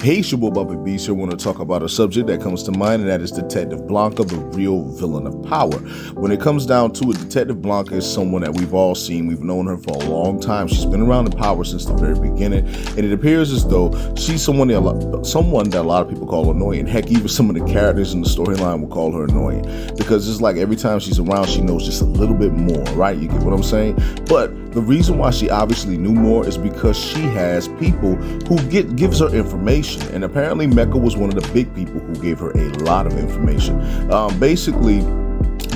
Insatiable Bobby Beast here. I want to talk about a subject that comes to mind, and that is Detective Blanca, the real villain of power. When it comes down to it, Detective Blanca is someone that we've all seen. We've known her for a long time. She's been around in power since the very beginning, and it appears as though she's someone that a lot of people call annoying. Heck, even some of the characters in the storyline will call her annoying, because it's like every time she's around, she knows just a little bit more, right? You get what I'm saying? But the reason why she obviously knew more is because she has people who gives her information, and apparently Mecca was one of the big people who gave her a lot of information. Basically,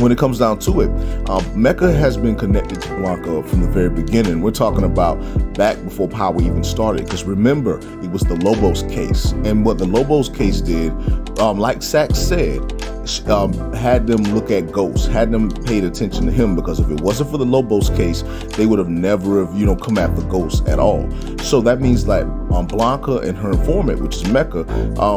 when it comes down to it, Mecca has been connected to Blanca from the very beginning. We're talking about back before power even started, because remember, it was the Lobos case, and what the Lobos case did, like Sax said, had them look at Ghost, had them paid attention to him, because if it wasn't for the Lobos case, they would have never have, come after Ghost at all. So that means that Blanca and her informant, which is Mecca,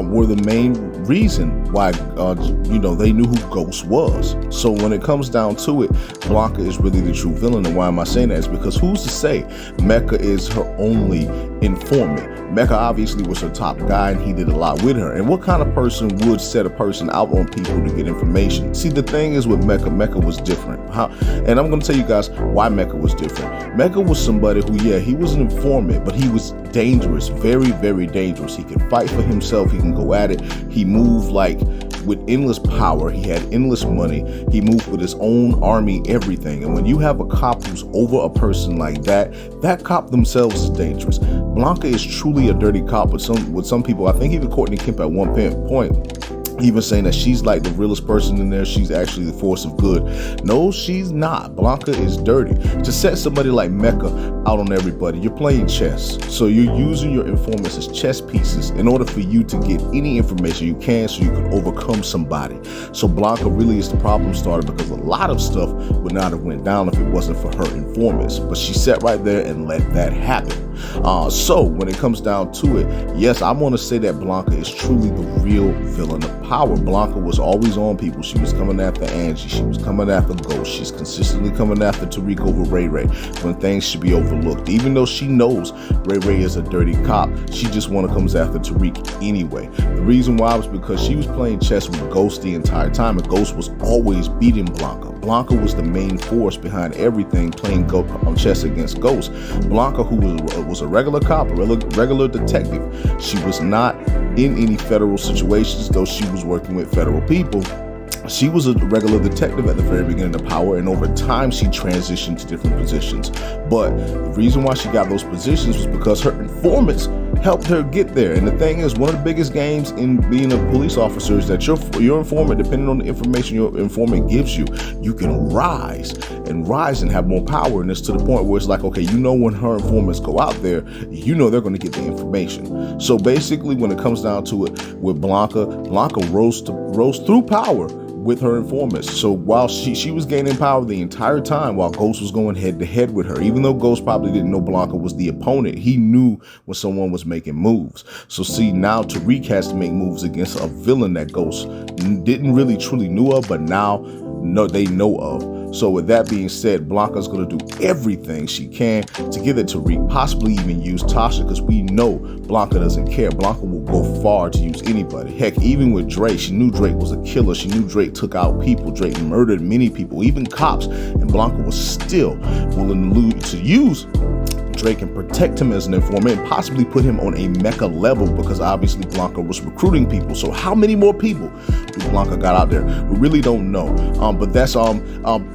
were the main reason why, they knew who Ghost was. So when it comes down to it, Blanca is really the true villain. And why am I saying that? Is because who's to say Mecca is her only informant? Mecca obviously was her top guy, and he did a lot with her. And what kind of person would set a person out on people to get information? See, the thing is with Mecca was different. And I'm going to tell you guys why Mecca was different. Mecca was somebody who, he was an informant, but he was dangerous, very, very dangerous. He could fight for himself. He can go at it. He moved with endless power. He had endless money. He moved with his own army, everything. And when you have a cop who's over a person like that, that cop themselves is dangerous. Blanca is truly a dirty cop with some people. I think even Courtney Kemp at one point even saying that she's like the realest person in there. She's actually the force of good. No, she's not. Blanca is dirty. To set somebody like Mecca out on everybody, you're playing chess. So you're using your informants as chess pieces in order for you to get any information you can so you can overcome somebody. So Blanca really is the problem starter, because a lot of stuff would not have went down if it wasn't for her informants. But she sat right there and let that happen. So when it comes down to it, yes, I want to say that Blanca is truly the real villain of power. Blanca was always on people. She was coming after Angie. She was coming after Ghost. She's consistently coming after Tariq over Ray Ray when things should be overlooked. Even though she knows Ray Ray is a dirty cop, she just comes after Tariq anyway. The reason why was because she was playing chess with Ghost the entire time, and Ghost was always beating Blanca. Blanca was the main force behind everything, playing chess against Ghost. Blanca, who was a regular cop, a regular detective, she was not in any federal situations, though she was working with federal people. She was a regular detective at the very beginning of power, and over time she transitioned to different positions. But the reason why she got those positions was because her informants helped her get there. And the thing is, one of the biggest games in being a police officer is that your informant, depending on the information your informant gives you, you can rise and have more power. And it's to the point where it's like, okay, when her informants go out there, they're going to get the information. So basically, when it comes down to it, with Blanca rose through power with her informants. So while she was gaining power the entire time, while Ghost was going head to head with her, even though Ghost probably didn't know Blanca was the opponent, he knew when someone was making moves. So see, now Tariq has to make moves against a villain that Ghost didn't really truly knew of, but now they know of. So with that being said, Blanca's going to do everything she can to get it to Tariq, possibly even use Tasha, because we know Blanca doesn't care. Blanca will go far to use anybody. Heck, even with Drake, she knew Drake was a killer. She knew Drake took out people. Drake murdered many people, even cops, and Blanca was still willing to use Drake and protect him as an informant, and possibly put him on a Mecca level, because obviously Blanca was recruiting people. So how many more people do Blanca got out there? We really don't know. But that's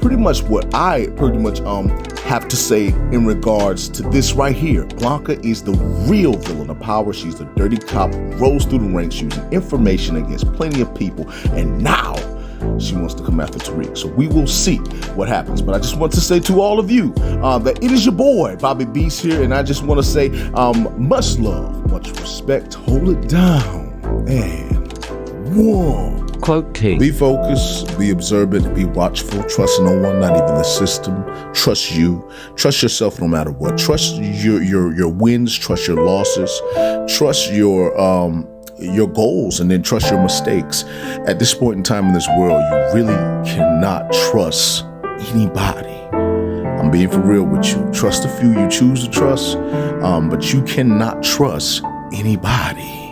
pretty much what I have to say in regards to this right here. Blanca is the real villain of power. She's the dirty cop who rose through the ranks using information against plenty of people, and now she wants to come after Tariq. So we will see what happens. But I just want to say to all of you that it is your boy, Bobby Beast here. And I just want to say much love, much respect. Hold it down. And one. Quote King. Be focused, be observant, be watchful. Trust no one, not even the system. Trust you. Trust yourself no matter what. Trust your wins. Trust your losses. Trust your goals, and then trust your mistakes. At this point in time in this world, you really cannot trust anybody. I'm being for real with you. Trust a few you choose to trust, but you cannot trust anybody.